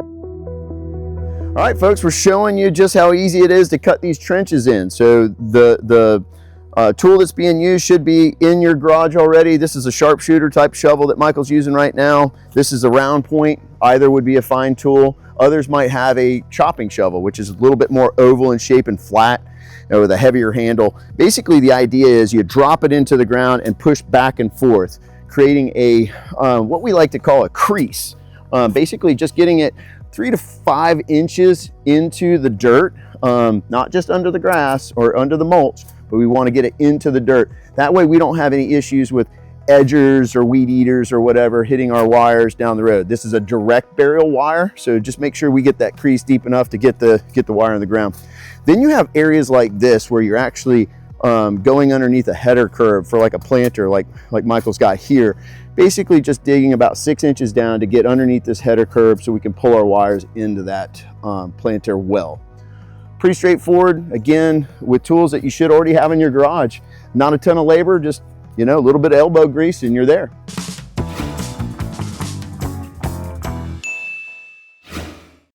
All right, folks, we're showing you just how easy it is to cut these trenches in. So the tool that's being used should be in your garage already. This is a sharpshooter type shovel that Michael's using right now. This is a round point. Either would be a fine tool. Others might have a chopping shovel, which is a little bit more oval in shape and flat, with a heavier handle. Basically, the idea is you drop it into the ground and push back and forth, creating a what we like to call a crease. Basically, just getting it 3 to 5 inches into the dirt, not just under the grass or under the mulch, but we want to get it into the dirt. That way we don't have any issues with edgers or weed eaters or whatever hitting our wires down the road. This is a direct burial wire, so just make sure we get that crease deep enough to get the wire in the ground. Then you have areas like this where you're actually going underneath a header curve for like a planter like Michael's got here. Basically just digging about 6 inches down to get underneath this header curve so we can pull our wires into that planter well. Pretty straightforward, again, with tools that you should already have in your garage. Not a ton of labor, just a little bit of elbow grease and you're there.